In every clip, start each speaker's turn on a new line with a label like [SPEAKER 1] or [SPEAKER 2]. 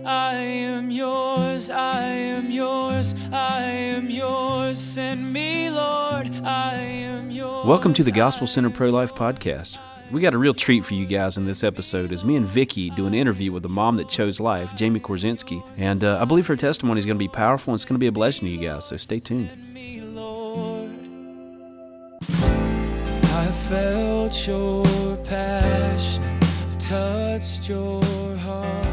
[SPEAKER 1] I am yours, I am yours, I am yours. Send me, Lord, I am yours.
[SPEAKER 2] Welcome to the Gospel Center Pro-Life Podcast. We got a real treat for you guys in this episode as me and Viki do an interview with the mom that chose life, Jamie Korzynski. And I believe her testimony is going to be powerful and it's going to be a blessing to you guys, so stay tuned.
[SPEAKER 1] Send me, Lord. I felt your passion, I've touched your heart.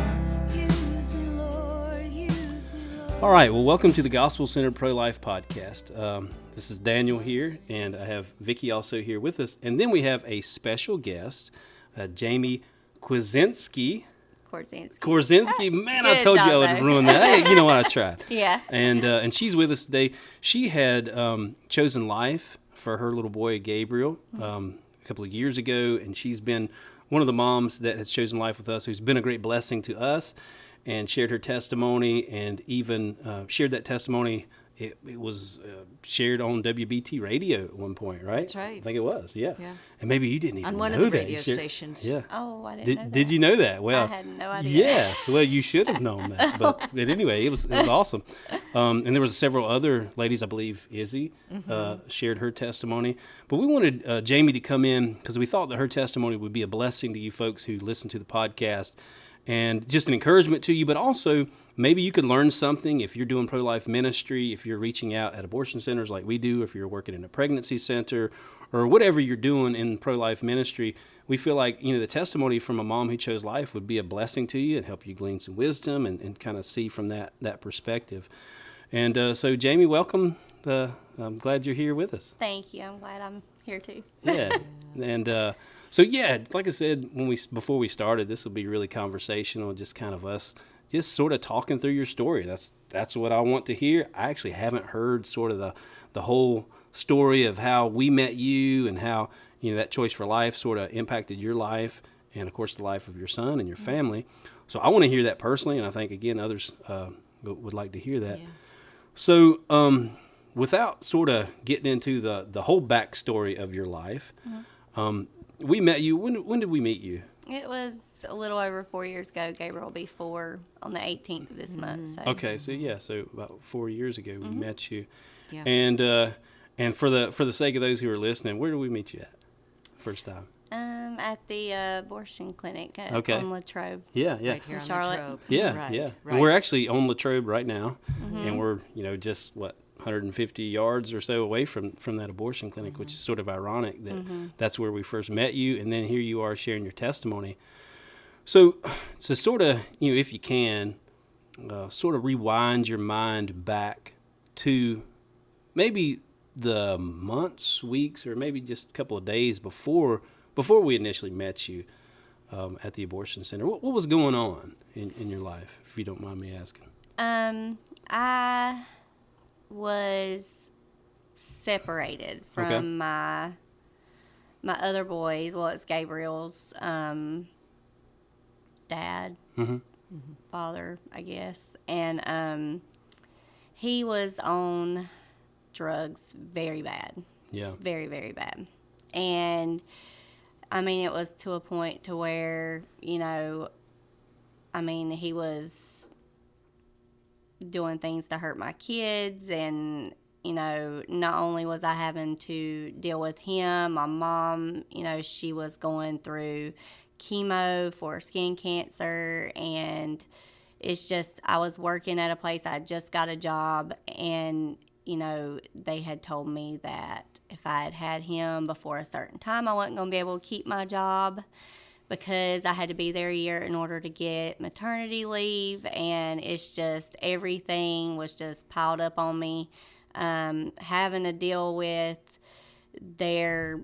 [SPEAKER 3] Use me, Lord, use me, Lord.
[SPEAKER 2] All right, well, welcome to the Gospel Center Pro-Life Podcast. This is Daniel here, and I have Viki also here with us. And then we have a special guest, Jamie Korzynski. Man, I
[SPEAKER 3] Good
[SPEAKER 2] told you I
[SPEAKER 3] job,
[SPEAKER 2] would
[SPEAKER 3] though.
[SPEAKER 2] ruin that. Hey, you know what? I tried.
[SPEAKER 3] Yeah.
[SPEAKER 2] And she's with us today. She had chosen life for her little boy, Gabriel, a couple of years ago, and she's been one of the moms that has chosen life with us, who's been a great blessing to us, and shared her testimony, and even shared that testimony. It was shared on WBT radio at one point, right?
[SPEAKER 4] That's right.
[SPEAKER 2] I think it was, yeah.
[SPEAKER 4] Yeah.
[SPEAKER 2] And maybe you didn't even
[SPEAKER 4] On one
[SPEAKER 2] know
[SPEAKER 4] of the
[SPEAKER 2] that.
[SPEAKER 4] radio
[SPEAKER 2] You shared-
[SPEAKER 4] stations.
[SPEAKER 2] Yeah.
[SPEAKER 3] Oh, I didn't know that.
[SPEAKER 2] Did you know that? Well,
[SPEAKER 3] I had no idea.
[SPEAKER 2] Yes. Well, you should have known that. But anyway, it was awesome. And there was several other ladies, I believe Izzy shared her testimony. But we wanted Jamie to come in because we thought that her testimony would be a blessing to you folks who listen to the podcast and just an encouragement to you, but also maybe you could learn something if you're doing pro-life ministry, if you're reaching out at abortion centers like we do, if you're working in a pregnancy center, or whatever you're doing in pro-life ministry. We feel like, the testimony from a mom who chose life would be a blessing to you and help you glean some wisdom and kind of see from that perspective. And so, Jamie, welcome. I'm glad you're here with us.
[SPEAKER 3] Thank you. I'm glad I'm here too.
[SPEAKER 2] Yeah. And so, yeah, like I said, before we started, this will be really conversational, just kind of us just sort of talking through your story. That's what I want to hear. I actually haven't heard sort of the whole story of how we met you and how, that choice for life sort of impacted your life and, of course, the life of your son and your family. So I want to hear that personally, and I think, again, others would like to hear that.
[SPEAKER 4] Yeah.
[SPEAKER 2] So without sort of getting into the whole backstory of your life, we met you. When did we meet you?
[SPEAKER 3] It was a little over 4 years ago. Gabriel will be 4 on the 18th of this month. So.
[SPEAKER 2] Okay, so about 4 years ago we met you,
[SPEAKER 4] Yeah.
[SPEAKER 2] and for the sake of those who are listening, where did we meet you at first time?
[SPEAKER 3] At the abortion clinic
[SPEAKER 2] Okay.
[SPEAKER 3] on Latrobe.
[SPEAKER 2] Yeah.
[SPEAKER 4] Right here on
[SPEAKER 3] Charlotte.
[SPEAKER 4] Latrobe.
[SPEAKER 2] Yeah,
[SPEAKER 4] Right,
[SPEAKER 2] yeah.
[SPEAKER 4] Right.
[SPEAKER 2] And we're actually on Latrobe right now, and we're just 150 yards or so away from that abortion clinic, which is sort of ironic that that's where we first met you, and then here you are sharing your testimony. So sort of, if you can, sort of rewind your mind back to maybe the months, weeks, or maybe just a couple of days before we initially met you at the abortion center. What was going on in your life, if you don't mind me asking?
[SPEAKER 3] I was separated from my other boys. Well, it's Gabriel's dad, father, I guess, and he was on drugs very bad.
[SPEAKER 2] Yeah.
[SPEAKER 3] Very, very bad. And I mean, it was to a point to where, he was doing things to hurt my kids. And, not only was I having to deal with him, my mom, she was going through chemo for skin cancer. And it's just, I was working at a place, I just got a job, and they had told me that if I had him before a certain time, I wasn't going to be able to keep my job because I had to be there a year in order to get maternity leave. And it's just, everything was just piled up on me. Having to deal with their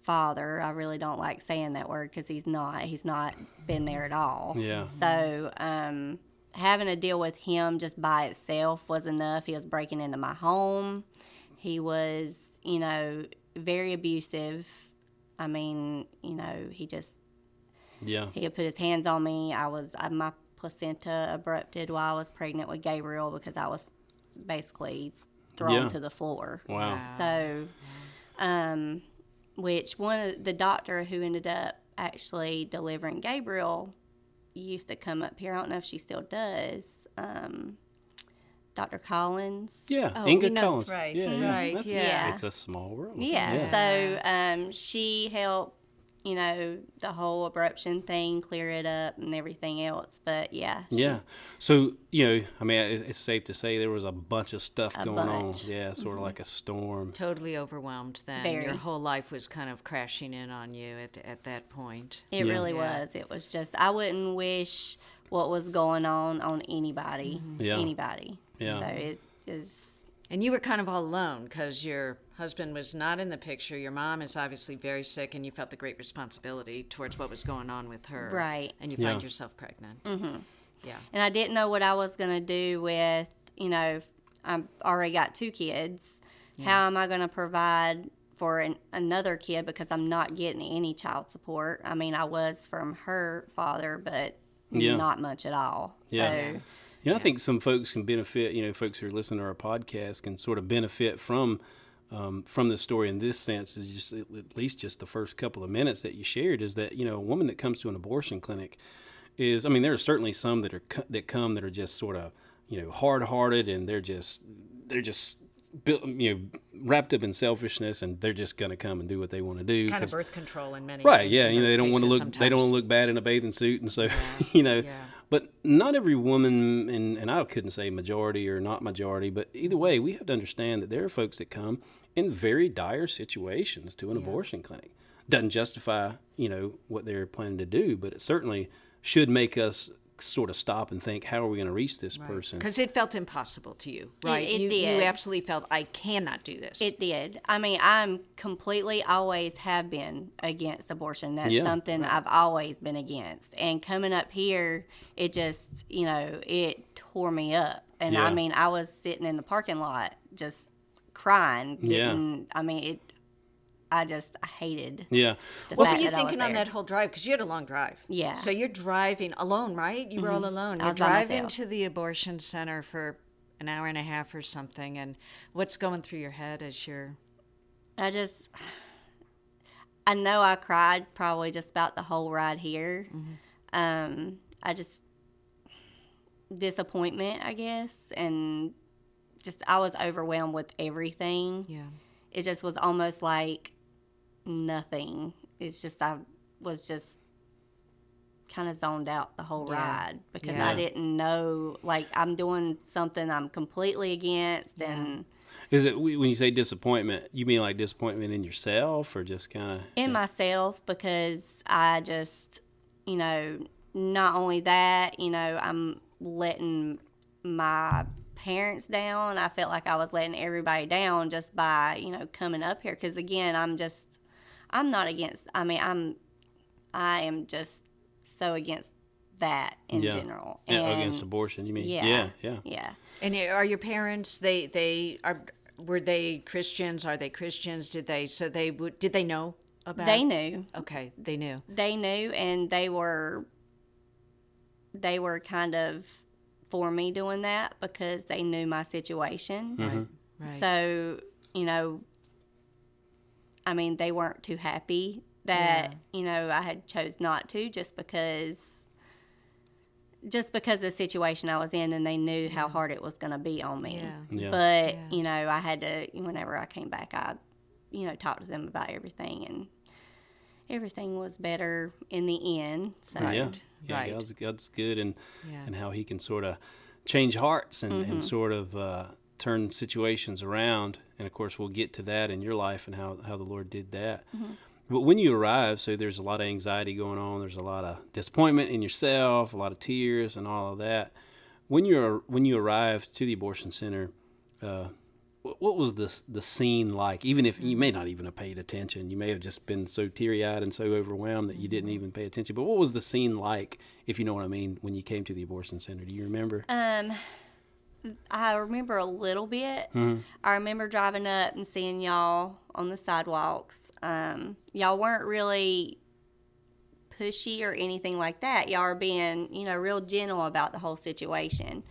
[SPEAKER 3] father, I really don't like saying that word because he's not been there at all.
[SPEAKER 2] Yeah.
[SPEAKER 3] So, having to deal with him just by itself was enough. He was breaking into my home. He was, very abusive. I mean, he just, he had put his hands on me. My placenta abrupted while I was pregnant with Gabriel because I was basically thrown to the floor.
[SPEAKER 2] Wow.
[SPEAKER 3] So, which the doctor who ended up actually delivering Gabriel used to come up here. I don't know if she still does. Dr. Collins.
[SPEAKER 2] Yeah,
[SPEAKER 4] Oh,
[SPEAKER 2] Inga
[SPEAKER 4] we know-
[SPEAKER 2] Collins.
[SPEAKER 4] right,
[SPEAKER 2] Yeah.
[SPEAKER 4] right,
[SPEAKER 2] That's-
[SPEAKER 4] yeah.
[SPEAKER 2] It's a small world.
[SPEAKER 3] Yeah. So she helped, the whole abruption thing, clear it up and everything else. But yeah.
[SPEAKER 2] Yeah. So, I mean, it's safe to say there was a bunch of stuff going on.
[SPEAKER 3] bunch.
[SPEAKER 2] Yeah, sort of like a storm.
[SPEAKER 4] Totally overwhelmed then.
[SPEAKER 3] Very.
[SPEAKER 4] Your whole life was kind of crashing in on you at that point.
[SPEAKER 3] It
[SPEAKER 2] Yeah.
[SPEAKER 3] really
[SPEAKER 4] Yeah.
[SPEAKER 3] was. It was just, I wouldn't wish what was going on anybody.
[SPEAKER 2] Yeah.
[SPEAKER 3] Anybody.
[SPEAKER 2] Yeah.
[SPEAKER 3] So it is.
[SPEAKER 4] And you were kind of all alone because your husband was not in the picture. Your mom is obviously very sick, and you felt the great responsibility towards what was going on with her.
[SPEAKER 3] Right.
[SPEAKER 4] And you
[SPEAKER 2] Yeah.
[SPEAKER 4] find yourself pregnant. Mm-hmm. Yeah.
[SPEAKER 3] And I didn't know what I was going to do with, I've already got 2 kids. How am I going to provide for another kid because I'm not getting any child support? I mean, I was from her father, but
[SPEAKER 2] Yeah.
[SPEAKER 3] not much at all.
[SPEAKER 2] Yeah.
[SPEAKER 3] So,
[SPEAKER 2] I think some folks can benefit, folks who are listening to our podcast can sort of benefit from this story in this sense, is just at least just the first couple of minutes that you shared, is that, a woman that comes to an abortion clinic is, I mean, there are certainly some that are just sort of, hard-hearted, and they're just built, wrapped up in selfishness, and they're just going to come and do what they want to do.
[SPEAKER 4] Kind of birth control in many
[SPEAKER 2] Right,
[SPEAKER 4] in
[SPEAKER 2] yeah,
[SPEAKER 4] those
[SPEAKER 2] they don't want to
[SPEAKER 4] cases
[SPEAKER 2] look they don't
[SPEAKER 4] sometimes.
[SPEAKER 2] want to look bad in a bathing suit, and so
[SPEAKER 4] Yeah.
[SPEAKER 2] But not every woman, and I couldn't say majority or not majority, but either way, we have to understand that there are folks that come in very dire situations to an abortion clinic. Doesn't justify, what they're planning to do, but it certainly should make us sort of stop and think, how are we going to reach this person?
[SPEAKER 4] Because it felt impossible to you, right?
[SPEAKER 3] It
[SPEAKER 4] You
[SPEAKER 3] did.
[SPEAKER 4] absolutely felt, I cannot do this.
[SPEAKER 3] it did. I mean, I'm completely always have been against abortion. That's
[SPEAKER 2] Yeah.
[SPEAKER 3] something I've always been against. And coming up here, it just, it tore me up. And
[SPEAKER 2] Yeah.
[SPEAKER 3] I mean, I was sitting in the parking lot just crying.
[SPEAKER 2] Yeah.
[SPEAKER 3] I hated
[SPEAKER 2] Yeah.
[SPEAKER 3] the
[SPEAKER 4] What
[SPEAKER 3] fact
[SPEAKER 4] were you
[SPEAKER 3] that I was
[SPEAKER 4] thinking on
[SPEAKER 3] there.
[SPEAKER 4] that whole drive? Because you had a long drive.
[SPEAKER 3] Yeah.
[SPEAKER 4] So you're driving alone, right? You were all alone.
[SPEAKER 3] I
[SPEAKER 4] You're
[SPEAKER 3] was by
[SPEAKER 4] driving
[SPEAKER 3] myself.
[SPEAKER 4] to the abortion center for an hour and a half or something. And what's going through your head as you're...
[SPEAKER 3] I know I cried probably just about the whole ride here. Disappointment, I guess, and I was overwhelmed with everything.
[SPEAKER 4] Yeah.
[SPEAKER 3] It just was almost like nothing. It's just, I was just kind of zoned out the whole ride because
[SPEAKER 4] Yeah.
[SPEAKER 3] I didn't know, like, I'm doing something I'm completely against, and
[SPEAKER 2] Is it, when you say disappointment, you mean like disappointment in yourself, or just kind of...
[SPEAKER 3] in myself, because I just, not only that, I'm letting my parents down. I felt like I was letting everybody down just by, coming up here. Because again, I'm not against, I am just so against that in general.
[SPEAKER 2] Yeah,
[SPEAKER 3] And
[SPEAKER 2] against abortion, you mean?
[SPEAKER 3] Yeah.
[SPEAKER 2] Yeah.
[SPEAKER 4] And are your parents, were they Christians? Are they Christians? Did they know about?
[SPEAKER 3] they knew.
[SPEAKER 4] Okay, they knew.
[SPEAKER 3] They knew, and they were kind of for me doing that because they knew my situation.
[SPEAKER 4] Right.
[SPEAKER 3] So, they weren't too happy that, I had chose not to just because of the situation I was in, and they knew how hard it was going to be on me.
[SPEAKER 2] Yeah.
[SPEAKER 3] But, I had to, whenever I came back, I, talked to them about everything, and everything was better in the end. So,
[SPEAKER 2] Yeah,
[SPEAKER 4] Right.
[SPEAKER 2] God's good, and
[SPEAKER 4] Yeah.
[SPEAKER 2] and how He can sort of change hearts and sort of turn situations around. And of course, we'll get to that in your life and how the Lord did that. But when you arrive, so there's a lot of anxiety going on. There's a lot of disappointment in yourself, a lot of tears, and all of that. When you arrived to the abortion center, what was the scene like? Even if you may not even have paid attention, you may have just been so teary-eyed and so overwhelmed that you didn't even pay attention. But what was the scene like, if you know what I mean, when you came to the abortion center? Do you remember?
[SPEAKER 3] I remember a little bit. I remember driving up and seeing y'all on the sidewalks. Y'all weren't really pushy or anything like that. Y'all were being, real gentle about the whole situation.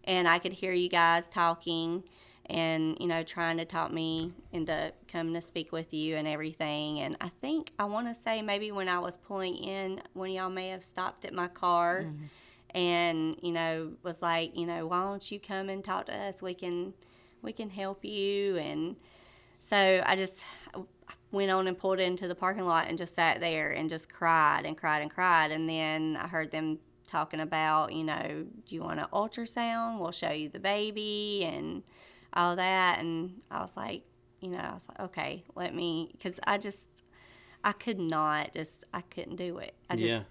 [SPEAKER 3] And I could hear you guys talking. and, you know, trying to talk me into coming to speak with you and everything. And I think, I want to say maybe when I was pulling in, one of y'all may have stopped at my car and, you know, was like, you know, why don't you come and talk to us? We can help you. And so I just went on and pulled into the parking lot and just sat there and just cried and cried and cried. And then I heard them talking about, you know, do you want an ultrasound? We'll show you the baby and all that. And I was like, you know, okay, let me, because I couldn't do it.
[SPEAKER 2] Yeah.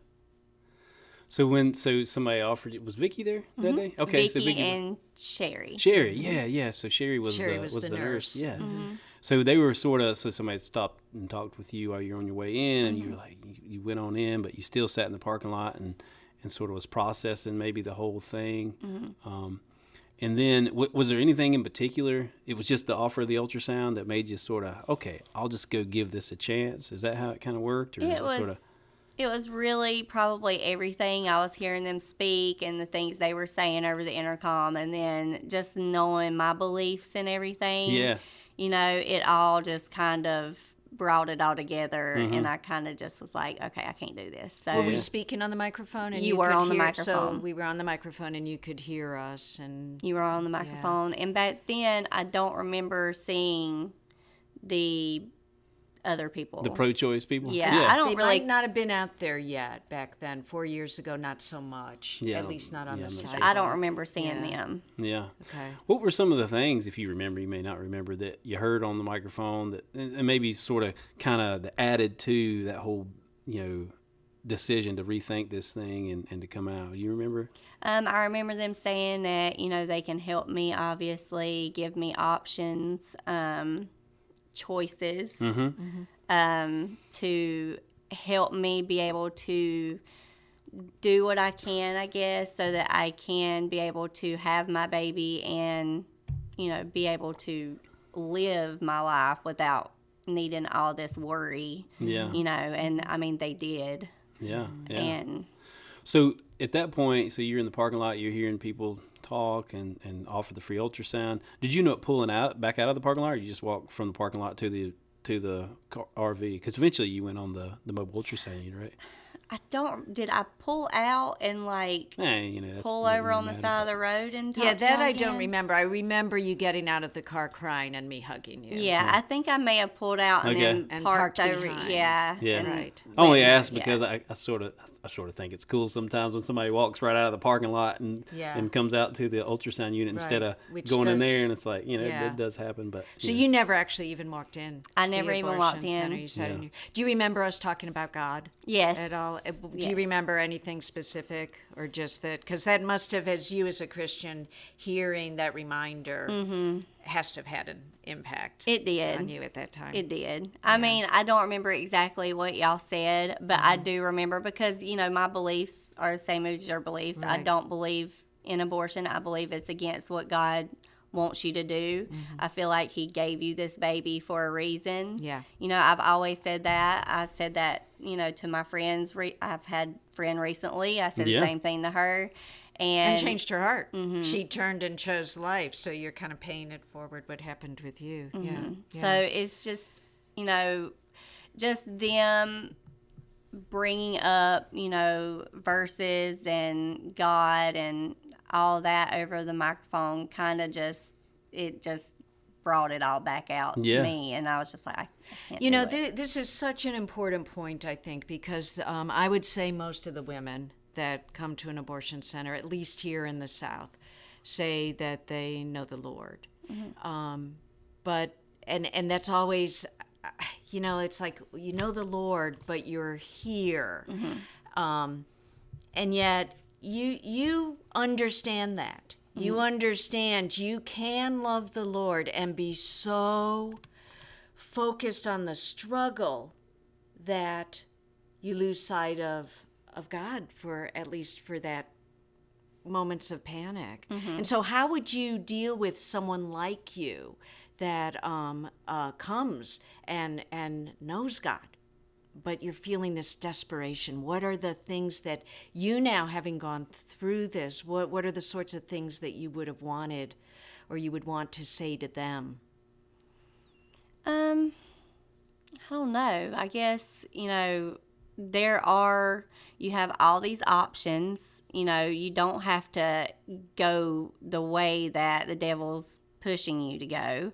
[SPEAKER 2] So somebody offered it, was Viki there that day? Okay,
[SPEAKER 3] Viki,
[SPEAKER 2] so Viki
[SPEAKER 3] and Sherry.
[SPEAKER 2] Sherry, yeah. So Sherry was the nurse. Yeah. So they were so somebody stopped and talked with you while you're on your way in, and you were like, you went on in, but you still sat in the parking lot and sort of was processing maybe the whole thing. And then was there anything in particular? It was just the offer of the ultrasound that made you sort of, okay, I'll just go give this a chance. Is that how it kind of worked? Or
[SPEAKER 3] It was really probably everything. I was hearing them speak and the things they were saying over the intercom, and then just knowing my beliefs and everything.
[SPEAKER 2] Yeah.
[SPEAKER 3] You know, it all just kind of brought it all together, and I kind of just was like, okay, I can't do this. So
[SPEAKER 4] Were we speaking on the microphone? And
[SPEAKER 3] You were
[SPEAKER 4] could
[SPEAKER 3] on the
[SPEAKER 4] hear-
[SPEAKER 3] microphone.
[SPEAKER 4] So we were on the microphone and you could hear us. And
[SPEAKER 3] you were on the microphone. And back then, I don't remember seeing the other people.
[SPEAKER 2] the ProChoice people?
[SPEAKER 3] Yeah, I don't
[SPEAKER 4] they
[SPEAKER 3] really.
[SPEAKER 4] might not have been out there yet back then. 4 years ago, not so much.
[SPEAKER 2] Yeah,
[SPEAKER 4] At least not on the
[SPEAKER 2] much
[SPEAKER 4] side.
[SPEAKER 3] I don't remember seeing them.
[SPEAKER 2] Yeah.
[SPEAKER 4] Okay.
[SPEAKER 2] What were some of the things, if you remember, you may not remember, that you heard on the microphone that and maybe sort of kind of added to that whole, you know, decision to rethink this thing and to come out? You remember?
[SPEAKER 3] I remember them saying that, you know, they can help me, obviously, give me options, choices, to help me be able to do what I can, I guess, so that I can be able to have my baby and, you know, be able to live my life without needing all this worry.
[SPEAKER 2] Yeah.
[SPEAKER 3] You know, and I mean, they did.
[SPEAKER 2] Yeah.
[SPEAKER 3] And
[SPEAKER 2] So at that point, so you're in the parking lot, you're hearing people talk and offer the free ultrasound. Did you know it pulling back out of the parking lot, or you just walked from the parking lot to the RV? Because eventually you went on the mobile ultrasound unit, right?
[SPEAKER 3] did I pull out and like
[SPEAKER 2] You know, that's
[SPEAKER 3] pull
[SPEAKER 2] doesn't
[SPEAKER 3] over on the
[SPEAKER 2] matter,
[SPEAKER 3] side of
[SPEAKER 2] but-
[SPEAKER 3] the road and talk
[SPEAKER 4] Yeah,
[SPEAKER 3] to
[SPEAKER 4] that
[SPEAKER 3] y'all
[SPEAKER 4] I don't
[SPEAKER 3] again?
[SPEAKER 4] remember. I remember you getting out of the car crying and me hugging you.
[SPEAKER 3] Yeah, I think I may have pulled out and
[SPEAKER 2] Okay.
[SPEAKER 3] then
[SPEAKER 4] And
[SPEAKER 3] parked
[SPEAKER 4] parked
[SPEAKER 3] over.
[SPEAKER 4] behind.
[SPEAKER 3] Yeah.
[SPEAKER 2] Yeah.
[SPEAKER 3] and
[SPEAKER 4] Right.
[SPEAKER 2] I only
[SPEAKER 3] went-
[SPEAKER 2] asked
[SPEAKER 3] yeah.
[SPEAKER 2] because I sort of think it's cool sometimes when somebody walks right out of the parking lot and comes out to the ultrasound unit instead of
[SPEAKER 4] Which
[SPEAKER 2] going in
[SPEAKER 4] does-
[SPEAKER 2] there, and it's like, you know,
[SPEAKER 4] yeah.
[SPEAKER 2] it does happen. But
[SPEAKER 4] So you never actually even walked in.
[SPEAKER 3] I
[SPEAKER 4] the
[SPEAKER 3] never even
[SPEAKER 4] abortion
[SPEAKER 3] walked in.
[SPEAKER 4] center. You sat in
[SPEAKER 2] Yeah.
[SPEAKER 4] your- Do you remember us talking about God?
[SPEAKER 3] Yes.
[SPEAKER 4] At all? Do
[SPEAKER 3] Yes.
[SPEAKER 4] you remember anything specific, or just that? Because that must have, as you as a Christian, hearing that reminder has to have had an impact.
[SPEAKER 3] It did.
[SPEAKER 4] On you at that time.
[SPEAKER 3] It did. I mean, I don't remember exactly what y'all said, but I do remember because, you know, my beliefs are the same as your beliefs. I
[SPEAKER 4] Right.
[SPEAKER 3] don't believe in abortion. I believe it's against what God wants you to do. I feel like he gave you this baby for a reason.
[SPEAKER 4] Yeah.
[SPEAKER 3] You know, I've always said that. I said that, you know, to my friends. I've had a friend recently. I said
[SPEAKER 2] Yeah.
[SPEAKER 3] the same thing to her.
[SPEAKER 4] And changed her heart. She turned and chose life. So you're kind of paying it forward. What happened with you? Yeah.
[SPEAKER 3] So it's just, you know, just them bringing up, you know, verses and God and all that over the microphone kind of just brought it all back out
[SPEAKER 2] Yeah.
[SPEAKER 3] to me. And I was just like, I can't
[SPEAKER 4] You
[SPEAKER 3] do
[SPEAKER 4] know,
[SPEAKER 3] it.
[SPEAKER 4] this is such an important point, I think, because I would say most of the women that come to an abortion center, at least here in the South, say that they know the Lord. But and that's always, you know, it's like, you know the Lord, but you're here. And yet you understand that. You understand you can love the Lord and be so focused on the struggle that you lose sight of God for at least for that moments of panic. And so how would you deal with someone like you that comes and knows God, but you're feeling this desperation. What are the things that you now, having gone through this, what are the sorts of things that you would have wanted or you would want to say to them?
[SPEAKER 3] I don't know. I guess, you have all these options. You don't have to go the way that the devil's pushing you to go.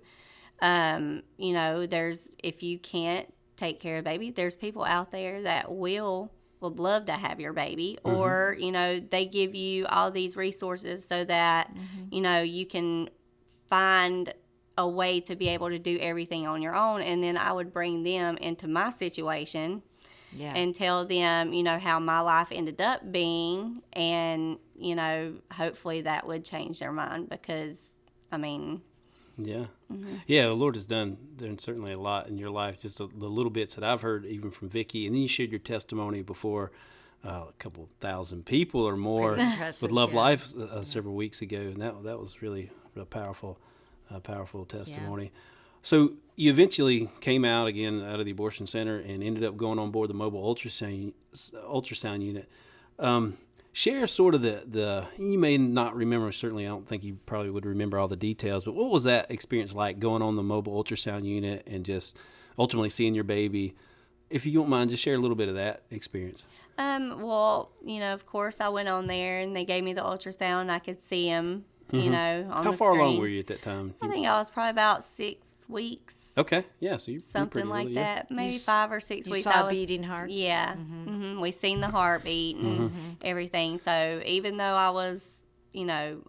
[SPEAKER 3] If you can't take care of a baby, there's people out there that would love to have your baby, or, they give you all these resources so that, you can find a way to be able to do everything on your own. And then I would bring them into my situation and tell them, how my life ended up being. And, hopefully that would change their mind because,
[SPEAKER 2] Yeah. Yeah, the Lord has done certainly a lot in your life, just the little bits that I've heard even from Viki. And then you shared your testimony before a couple thousand people or more with Love Life several weeks ago. And that was really a powerful testimony. Yeah. So you eventually came out of the abortion center and ended up going on board the mobile ultrasound unit. Share sort of the you may not remember, certainly I don't think you probably would remember all the details, but what was that experience like going on the mobile ultrasound unit and just ultimately seeing your baby? If you don't mind, just share a little bit of that experience.
[SPEAKER 3] Well, of course I went on there and they gave me the ultrasound. I could see him, on the screen.
[SPEAKER 2] How far along were you at that time?
[SPEAKER 3] I think I was probably about 6 weeks.
[SPEAKER 2] Okay, yeah, so you're
[SPEAKER 3] something
[SPEAKER 2] pretty
[SPEAKER 3] like
[SPEAKER 2] early,
[SPEAKER 3] that. Maybe 5 or 6 weeks.
[SPEAKER 4] You saw a beating heart?
[SPEAKER 3] Yeah. We seen the heartbeat and everything. So even though I was,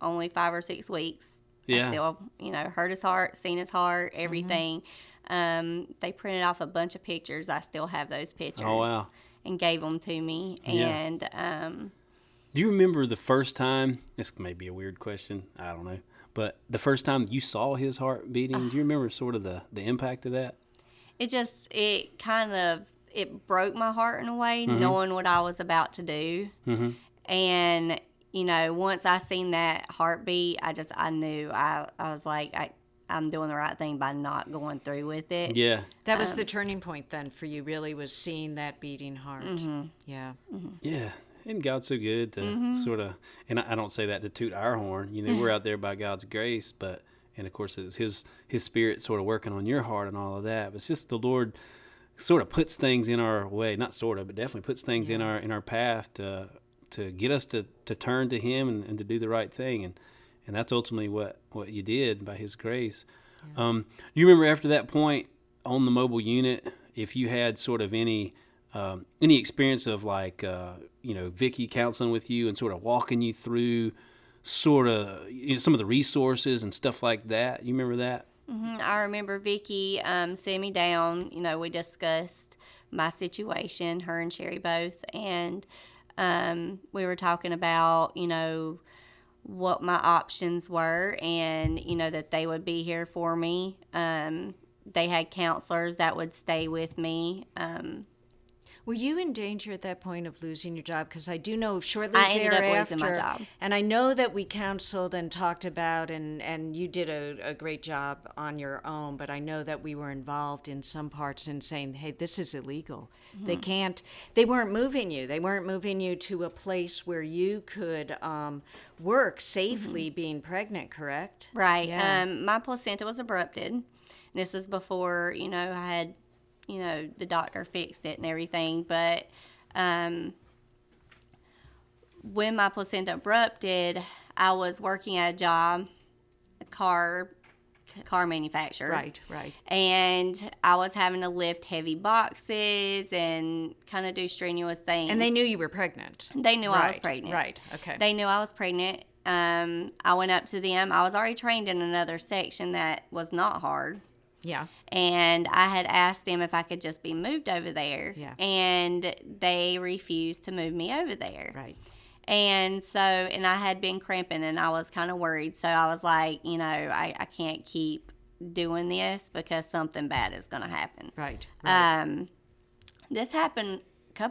[SPEAKER 3] only 5 or 6 weeks, I still, heard his heart, seen his heart, everything. They printed off a bunch of pictures. I still have those pictures.
[SPEAKER 2] Oh, wow.
[SPEAKER 3] And gave them to me.
[SPEAKER 2] Yeah.
[SPEAKER 3] And
[SPEAKER 2] do you remember the first time? This may be a weird question. I don't know. But the first time you saw his heart beating, do you remember sort of the impact of that?
[SPEAKER 3] It broke my heart in a way, knowing what I was about to do. And, once I seen that heartbeat, I knew. I was like, I'm doing the right thing by not going through with it.
[SPEAKER 2] Yeah.
[SPEAKER 4] That was the turning point then for you, really, was seeing that beating heart. Yeah.
[SPEAKER 2] Yeah. And God's so good to sort of, and I don't say that to toot our horn. We're out there by God's grace, and of course it was His Spirit sort of working on your heart and all of that. But it's just the Lord sort of puts things in our way, not sort of, but definitely puts things in our path to get us to turn to Him and to do the right thing. And that's ultimately what you did by His grace. Yeah. You remember after that point on the mobile unit, if you had sort of any experience of like, Viki counseling with you and sort of walking you through sort of some of the resources and stuff like that? You remember that?
[SPEAKER 3] I remember Viki sitting me down. We discussed my situation, her and Sherry both, and we were talking about, what my options were and, that they would be here for me. They had counselors that would stay with me.
[SPEAKER 4] Were you in danger at that point of losing your job? Because I do know shortly thereafter.
[SPEAKER 3] I ended up losing my job.
[SPEAKER 4] And I know that we counseled and talked about, and you did a great job on your own, but I know that we were involved in some parts in saying, hey, this is illegal. They weren't moving you. They weren't moving you to a place where you could work safely being pregnant, correct?
[SPEAKER 3] Right.
[SPEAKER 4] Yeah.
[SPEAKER 3] My placenta was abrupted. This was before, I had the doctor fixed it and everything. But when my placenta abrupted, I was working at a job, a car manufacturer.
[SPEAKER 4] Right.
[SPEAKER 3] And I was having to lift heavy boxes and kind of do strenuous things.
[SPEAKER 4] And they knew you were pregnant.
[SPEAKER 3] They knew I was pregnant.
[SPEAKER 4] Right, okay.
[SPEAKER 3] They knew I was pregnant. I went up to them. I was already trained in another section that was not hard.
[SPEAKER 4] Yeah.
[SPEAKER 3] And I had asked them if I could just be moved over there.
[SPEAKER 4] Yeah.
[SPEAKER 3] And they refused to move me over there.
[SPEAKER 4] Right.
[SPEAKER 3] And so, and I had been cramping and I was kind of worried. So I was like, I can't keep doing this because something bad is going to happen.
[SPEAKER 4] Right.
[SPEAKER 3] This happened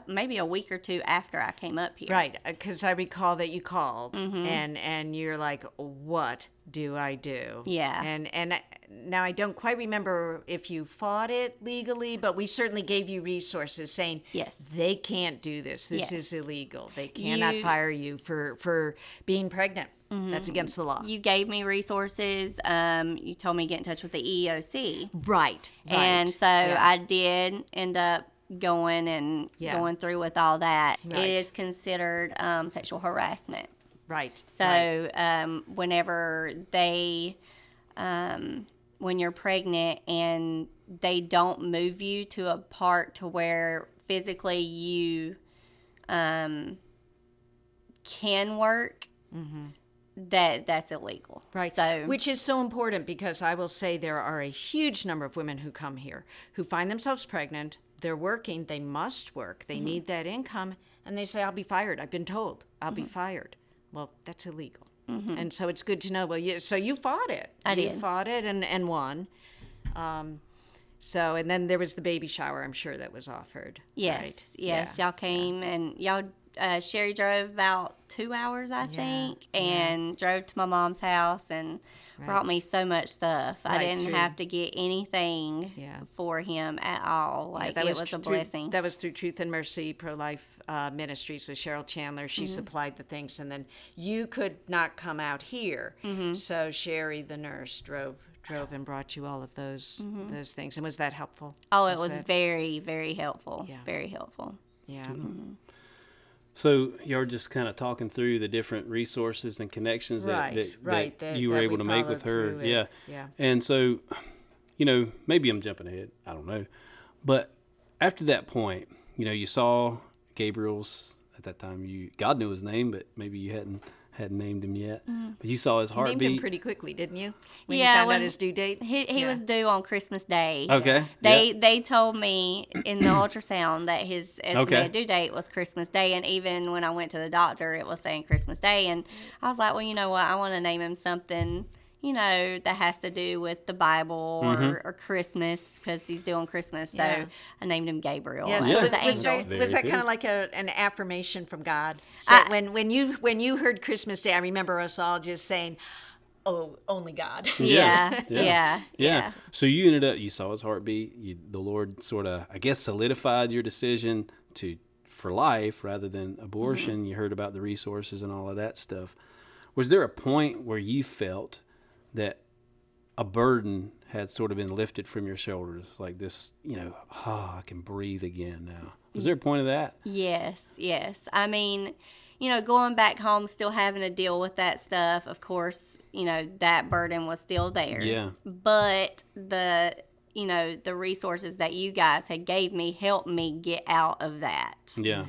[SPEAKER 3] maybe a week or two after I came up here.
[SPEAKER 4] Right, because I recall that you called, and you're like, what do I do?
[SPEAKER 3] Yeah.
[SPEAKER 4] And now I don't quite remember if you fought it legally, but we certainly gave you resources saying,
[SPEAKER 3] Yes.
[SPEAKER 4] they can't do this. This
[SPEAKER 3] Yes.
[SPEAKER 4] is illegal. They cannot fire you for being pregnant. That's against the law.
[SPEAKER 3] You gave me resources. You told me to get in touch with the EEOC.
[SPEAKER 4] Right.
[SPEAKER 3] And so I did end up going through with all that.
[SPEAKER 4] Right.
[SPEAKER 3] It is considered sexual harassment.
[SPEAKER 4] Right.
[SPEAKER 3] So whenever when you're pregnant and they don't move you to a part to where physically you can work, that's illegal.
[SPEAKER 4] Right.
[SPEAKER 3] So
[SPEAKER 4] Which is so important, because I will say there are a huge number of women who come here who find themselves pregnant. They're working. They must work. They need that income. And they say, I'll be fired. I've been told I'll be fired. Well, that's illegal. And so it's good to know. Well, so you fought it.
[SPEAKER 3] I
[SPEAKER 4] You
[SPEAKER 3] did.
[SPEAKER 4] fought it and won. And then there was the baby shower, I'm sure, that was offered.
[SPEAKER 3] yes,
[SPEAKER 4] right?
[SPEAKER 3] yes,
[SPEAKER 4] Yeah.
[SPEAKER 3] y'all came and y'all. Sherry drove about 2 hours, I think, and drove to my mom's house and brought me so much stuff. I
[SPEAKER 4] Right,
[SPEAKER 3] didn't
[SPEAKER 4] through-
[SPEAKER 3] have to get anything
[SPEAKER 4] Yeah.
[SPEAKER 3] for him at all. Like, it was a blessing.
[SPEAKER 4] That was through Truth and Mercy Pro-Life Ministries with Cheryl Chandler. She supplied the things, and then you could not come out here. So Sherry, the nurse, drove and brought you all of those things. And was that helpful?
[SPEAKER 3] Oh, it was very, very helpful.
[SPEAKER 4] Yeah.
[SPEAKER 3] Very helpful.
[SPEAKER 4] Yeah.
[SPEAKER 2] So you're just kind of talking through the different resources and connections that you were
[SPEAKER 4] that
[SPEAKER 2] able
[SPEAKER 4] we
[SPEAKER 2] to make with
[SPEAKER 4] followed
[SPEAKER 2] her.
[SPEAKER 4] through
[SPEAKER 2] Yeah.
[SPEAKER 4] it. Yeah.
[SPEAKER 2] And so, maybe I'm jumping ahead. I don't know. But after that point, you saw Gabriel's, at that time, God knew his name, but maybe you hadn't named him yet. But you saw his
[SPEAKER 4] You
[SPEAKER 2] heartbeat.
[SPEAKER 4] named him pretty quickly, didn't you? When you
[SPEAKER 3] Yeah,
[SPEAKER 4] found
[SPEAKER 3] when
[SPEAKER 4] out his due date?
[SPEAKER 3] He was due on Christmas Day.
[SPEAKER 2] Okay.
[SPEAKER 3] They told me in the ultrasound that his estimated
[SPEAKER 2] Okay.
[SPEAKER 3] due date was Christmas Day, and even when I went to the doctor, it was saying Christmas Day, and I was like, well, you know what? I want to name him something, that has to do with the Bible or Christmas, because he's due on Christmas. So
[SPEAKER 4] Yeah.
[SPEAKER 3] I named him Gabriel.
[SPEAKER 4] Yeah,
[SPEAKER 3] like
[SPEAKER 4] so
[SPEAKER 3] the
[SPEAKER 4] was
[SPEAKER 3] angel.
[SPEAKER 4] that,
[SPEAKER 2] Very
[SPEAKER 4] was that
[SPEAKER 2] good.
[SPEAKER 4] kind of like an affirmation from God? So when you heard Christmas Day, I remember us all just saying, "Oh, only God."
[SPEAKER 3] Yeah.
[SPEAKER 2] So you saw his heartbeat. The Lord sort of, I guess, solidified your decision for life rather than abortion. You heard about the resources and all of that stuff. Was there a point where you felt that a burden had sort of been lifted from your shoulders, like this, I can breathe again now? Was there a point of that?
[SPEAKER 3] Yes. I mean, going back home, still having to deal with that stuff, of course, that burden was still there.
[SPEAKER 2] Yeah.
[SPEAKER 3] But the resources that you guys had gave me helped me get out of that.
[SPEAKER 2] Yeah.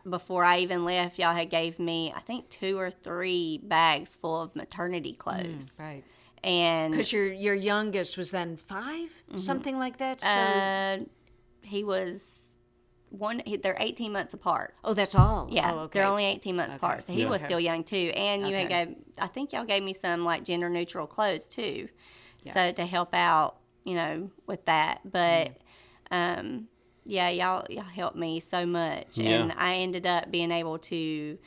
[SPEAKER 3] Before I even left, y'all had gave me, I think, 2 or 3 bags full of maternity clothes.
[SPEAKER 4] Right.
[SPEAKER 3] And
[SPEAKER 4] Because your youngest was then 5, something like that. So,
[SPEAKER 3] he was they're 18 months apart.
[SPEAKER 4] oh, that's all.
[SPEAKER 3] Yeah,
[SPEAKER 4] Oh, okay.
[SPEAKER 3] they're only 18 months apart, so he
[SPEAKER 2] Yeah.
[SPEAKER 3] was still young too. And you had
[SPEAKER 4] Okay.
[SPEAKER 3] I think y'all gave me some like gender neutral clothes too, so to help out, with that. But y'all helped me so much, and I ended up being able to.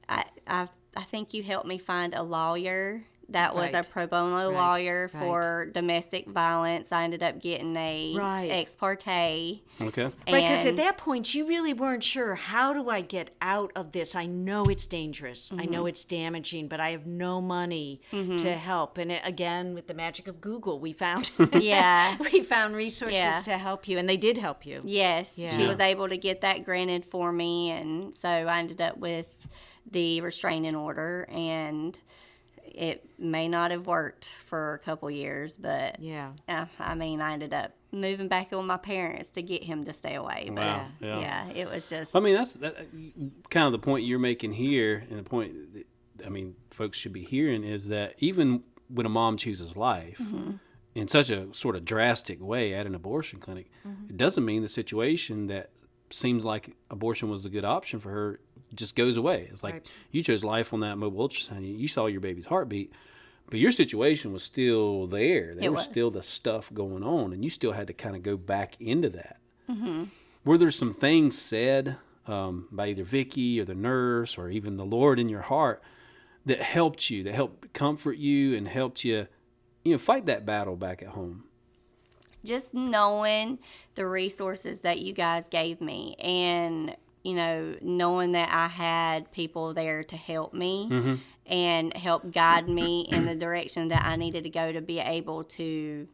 [SPEAKER 3] I think you helped me find a lawyer that was a
[SPEAKER 4] Right.
[SPEAKER 3] pro bono
[SPEAKER 4] Right.
[SPEAKER 3] lawyer
[SPEAKER 4] Right.
[SPEAKER 3] for domestic violence. I ended up getting a
[SPEAKER 4] Right.
[SPEAKER 3] ex parte.
[SPEAKER 2] Okay.
[SPEAKER 4] Right, because at
[SPEAKER 3] and-
[SPEAKER 4] that point you really weren't sure, how do I get out of this? I know it's dangerous. I know it's damaging, but I have no money to help. And again, with the magic of Google, we found
[SPEAKER 3] Yeah.
[SPEAKER 4] we found resources
[SPEAKER 3] Yeah.
[SPEAKER 4] to help you, and they did help you.
[SPEAKER 3] Yes,
[SPEAKER 4] Yeah.
[SPEAKER 3] she was able to get that granted for me, and so I ended up with the restraining order, and it may not have worked for a couple years, but
[SPEAKER 4] Yeah.
[SPEAKER 3] I mean, I ended up moving back in with my parents to get him to stay away. But
[SPEAKER 2] Wow. Yeah.
[SPEAKER 3] it was just
[SPEAKER 2] I mean, that's kind of the point you're making here, and the point that, folks should be hearing is that even when a mom chooses life in such a sort of drastic way at an abortion clinic, it doesn't mean the situation that seems like abortion was a good option for her just goes away. It's like
[SPEAKER 4] Right.
[SPEAKER 2] you chose life on that mobile ultrasound. You saw your baby's heartbeat, but your situation was still there. There was
[SPEAKER 3] was.
[SPEAKER 2] still the stuff going on, and you still had to kind of go back into that. were there some things said by either Viki or the nurse or even the Lord in your heart that helped you, that helped comfort you and helped you, fight that battle back at home?
[SPEAKER 3] Just knowing the resources that you guys gave me, and knowing that I had people there to help me and help guide me in the direction that I needed to go to be able to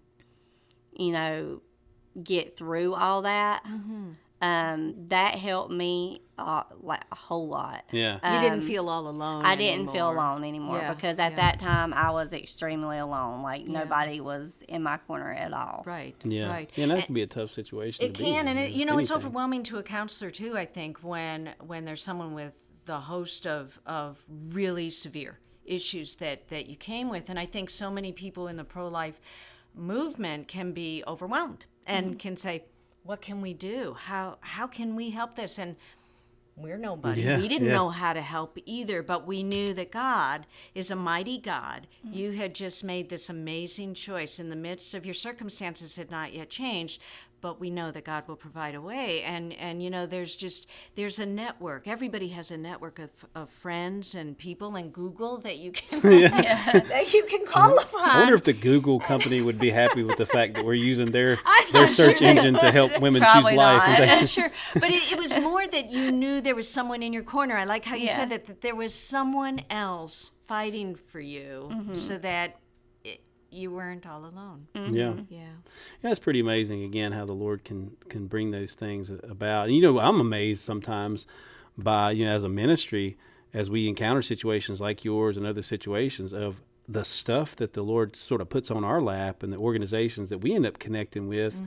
[SPEAKER 3] get through all that. That helped me like a whole lot.
[SPEAKER 2] Yeah.
[SPEAKER 4] You didn't feel all alone.
[SPEAKER 3] I didn't feel alone anymore,
[SPEAKER 4] Yeah,
[SPEAKER 3] because at that time I was extremely alone. Like nobody was in my corner at all.
[SPEAKER 4] Right.
[SPEAKER 2] Yeah.
[SPEAKER 4] Right.
[SPEAKER 2] Yeah, that can be a tough situation.
[SPEAKER 4] It
[SPEAKER 2] to be
[SPEAKER 4] can,
[SPEAKER 2] in,
[SPEAKER 4] and
[SPEAKER 2] if
[SPEAKER 4] it's
[SPEAKER 2] anything.
[SPEAKER 4] overwhelming to a counselor too. I think when there's someone with the host of really severe issues that you came with, and I think so many people in the pro-life movement can be overwhelmed and can say, "What can we do? How can we help this?" And we're nobody.
[SPEAKER 2] Yeah,
[SPEAKER 4] We didn't
[SPEAKER 2] yeah.
[SPEAKER 4] know how to help either, but we knew that God is a mighty God. You had just made this amazing choice in the midst of your circumstances had not yet changed, but we know that God will provide a way. And there's a network. Everybody has a network of friends and people and Google that you can that you can call upon.
[SPEAKER 2] I wonder if the Google company would be happy with the fact that we're using their
[SPEAKER 4] not
[SPEAKER 2] search
[SPEAKER 4] sure they
[SPEAKER 2] engine to help women
[SPEAKER 3] Probably
[SPEAKER 2] choose life.
[SPEAKER 3] not.
[SPEAKER 2] And
[SPEAKER 4] Sure, but it was more that you knew there was someone in your corner. I like how you said that there was someone else fighting for you, so that you weren't all alone.
[SPEAKER 2] Yeah.
[SPEAKER 4] Yeah.
[SPEAKER 2] Yeah, it's pretty amazing, again, how the Lord can bring those things about. And, I'm amazed sometimes by, as a ministry, as we encounter situations like yours and other situations, of the stuff that the Lord sort of puts on our lap and the organizations that we end up connecting with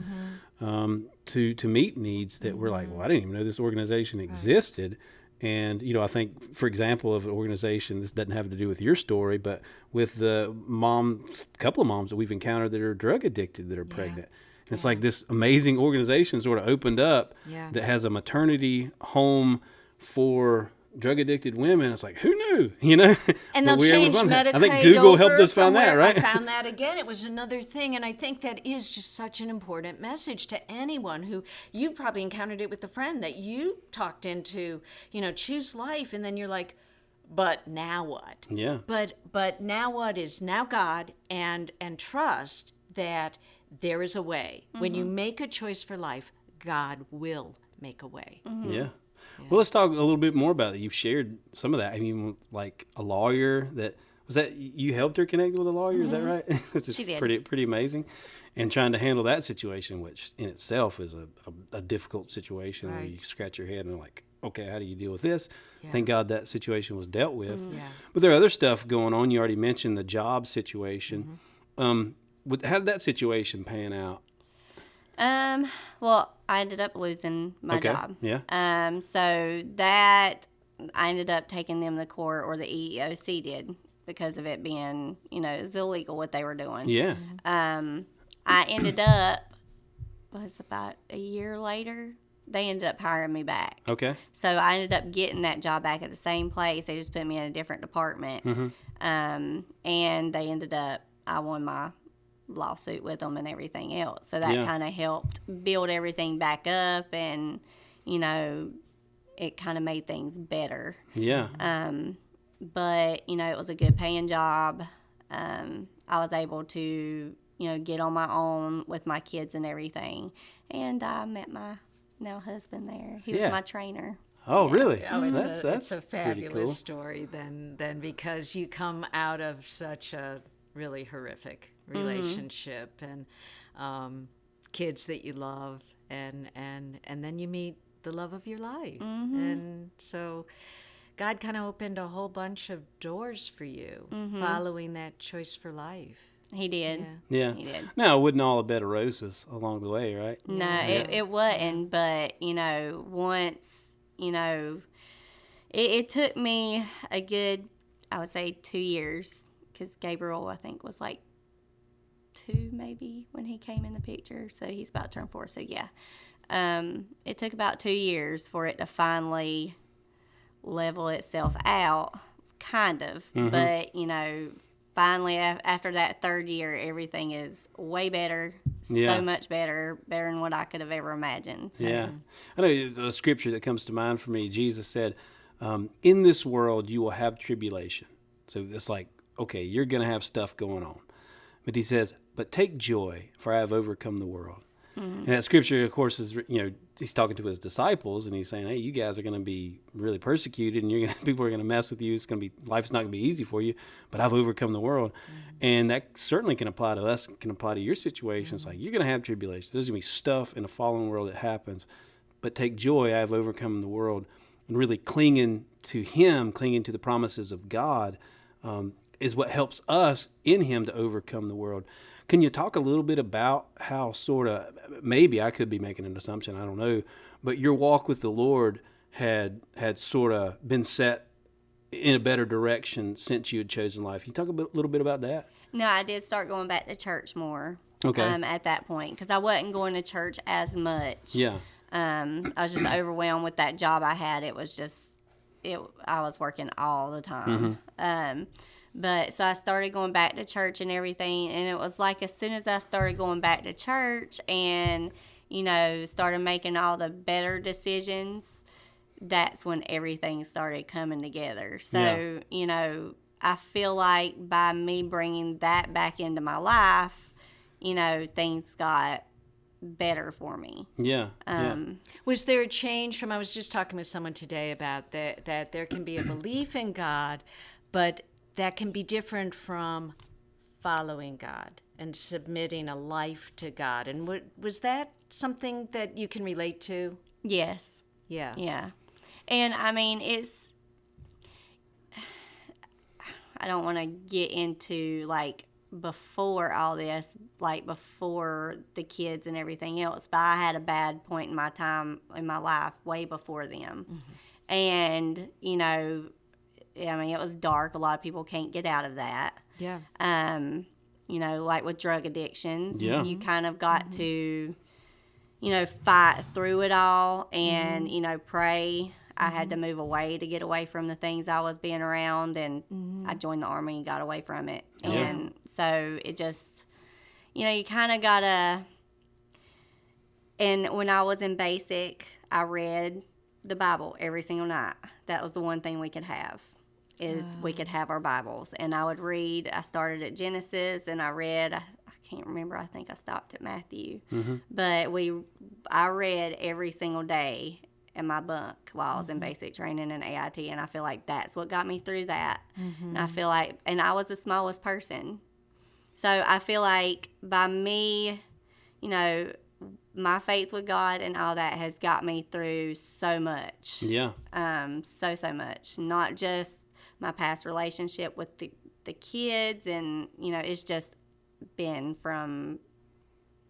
[SPEAKER 2] to meet needs that we're like, well, I didn't even know this organization existed. And, I think, for example, of an organization, this doesn't have to do with your story, but with the couple of moms that we've encountered that are drug addicted, that are pregnant. And it's like this amazing organization sort of opened up that has a maternity home for drug addicted women. It's like, who knew,
[SPEAKER 4] And
[SPEAKER 2] But
[SPEAKER 4] they'll
[SPEAKER 2] we were able
[SPEAKER 4] change
[SPEAKER 2] to find that.
[SPEAKER 4] Medicaid.
[SPEAKER 2] I think Google helped
[SPEAKER 4] over
[SPEAKER 2] us find
[SPEAKER 4] from
[SPEAKER 2] that,
[SPEAKER 4] where
[SPEAKER 2] right?
[SPEAKER 4] I found that again. It was another thing, and I think that is just such an important message to anyone who, you probably encountered it with a friend that you talked into, choose life, and then you're like, but now what?
[SPEAKER 2] Yeah.
[SPEAKER 4] But now what is now God, and trust that there is a way. When you make a choice for life, God will make a way.
[SPEAKER 2] Yeah. Well, let's talk a little bit more about it. You've shared some of that. I mean, like a lawyer that you helped her connect with a lawyer? Is that right? Which is
[SPEAKER 3] She did.
[SPEAKER 2] pretty amazing. And trying to handle that situation, which in itself is a difficult situation where
[SPEAKER 4] Right.
[SPEAKER 2] you scratch your head and are like, okay, how do you deal with this? Thank God that situation was dealt with.
[SPEAKER 4] Yeah.
[SPEAKER 2] But there are other stuff going on. You already mentioned the job situation. How did that situation pan out?
[SPEAKER 3] Well, I ended up losing my job.
[SPEAKER 2] Yeah.
[SPEAKER 3] So that I ended up taking them to court, or the EEOC did, because of it being, it was illegal what they were doing.
[SPEAKER 2] Yeah.
[SPEAKER 3] I ended up, was about a year later, they ended up hiring me back.
[SPEAKER 2] Okay.
[SPEAKER 3] So I ended up getting that job back at the same place. They just put me in a different department. And they ended up, I won my lawsuit with them and everything else. So that kind of helped build everything back up, and, it kind of made things better.
[SPEAKER 2] Yeah.
[SPEAKER 3] But, it was a good paying job. I was able to, get on my own with my kids and everything. And I met my now husband there. He was my trainer.
[SPEAKER 2] Oh, really?
[SPEAKER 4] Oh,
[SPEAKER 2] that's
[SPEAKER 4] it's a
[SPEAKER 2] pretty
[SPEAKER 4] fabulous
[SPEAKER 2] cool.
[SPEAKER 4] story then, because you come out of such a really horrific relationship and kids that you love, and then you meet the love of your life. And so God kind of opened a whole bunch of doors for you following that choice for life.
[SPEAKER 3] He did.
[SPEAKER 2] Yeah.
[SPEAKER 3] He did.
[SPEAKER 2] Now, it wasn't all a bed of roses along the way, right?
[SPEAKER 3] No, it wasn't. But, once, it took me a good, I would say, 2 years, because Gabriel, I think, was like 2 maybe when he came in the picture. So he's about to turn 4. So, yeah. It took about 2 years for it to finally level itself out, kind of. But, finally, after that third year, everything is way better,
[SPEAKER 2] Yeah.
[SPEAKER 3] so much better than what I could have ever imagined. So.
[SPEAKER 2] Yeah. I know there's a scripture that comes to mind for me. Jesus said, in this world, you will have tribulation. So it's like, okay, you're going to have stuff going on. But he says, but take joy, for I have overcome the world. And that scripture, of course, is, he's talking to his disciples, and he's saying, hey, you guys are going to be really persecuted, and people are going to mess with you. It's going to be, life's not going to be easy for you, but I've overcome the world. And that certainly can apply to us, can apply to your situation. It's like, you're going to have tribulation. There's going to be stuff in a fallen world that happens, but take joy, I have overcome the world. And really clinging to him, clinging to the promises of God, is what helps us in him to overcome the world. Can you talk a little bit about how sort of, maybe I could be making an assumption, I don't know, but your walk with the Lord had sort of been set in a better direction since you had chosen life. Can you talk a little bit about that?
[SPEAKER 3] No, I did start going back to church more.
[SPEAKER 2] Okay.
[SPEAKER 3] At that point, because I wasn't going to church as much.
[SPEAKER 2] Yeah.
[SPEAKER 3] I was just overwhelmed with that job I had. It was just, I was working all the time. But so I started going back to church and everything, and it was like as soon as I started going back to church and, started making all the better decisions, that's when everything started coming together. So, I feel like by me bringing that back into my life, things got better for me.
[SPEAKER 2] Yeah.
[SPEAKER 4] Was there a change from, I was just talking with someone today about that there can be a belief in God, but that can be different from following God and submitting a life to God. And was that something that you can relate to?
[SPEAKER 3] Yes.
[SPEAKER 4] Yeah.
[SPEAKER 3] Yeah. And I mean, I don't want to get into like before all this, like before the kids and everything else, but I had a bad point in my time in my life way before them. And, it was dark. A lot of people can't get out of that.
[SPEAKER 4] Yeah.
[SPEAKER 3] Like with drug addictions,
[SPEAKER 2] Yeah.
[SPEAKER 3] you kind of got to, fight through it all and, pray. I had to move away to get away from the things I was being around, and I joined the Army and got away from it.
[SPEAKER 2] Yeah.
[SPEAKER 3] And so it just, you kind of got to, and when I was in basic, I read the Bible every single night. That was the one thing we could have. We could have our Bibles. And I would read, I started at Genesis, and I read, I can't remember, I think I stopped at Matthew. But I read every single day in my bunk while I was in basic training and AIT, and I feel like that's what got me through that. And I feel like, and I was the smallest person. So I feel like by me, my faith with God and all that has got me through so much.
[SPEAKER 2] Yeah.
[SPEAKER 3] So much. Not just my past relationship with the kids, and it's just been from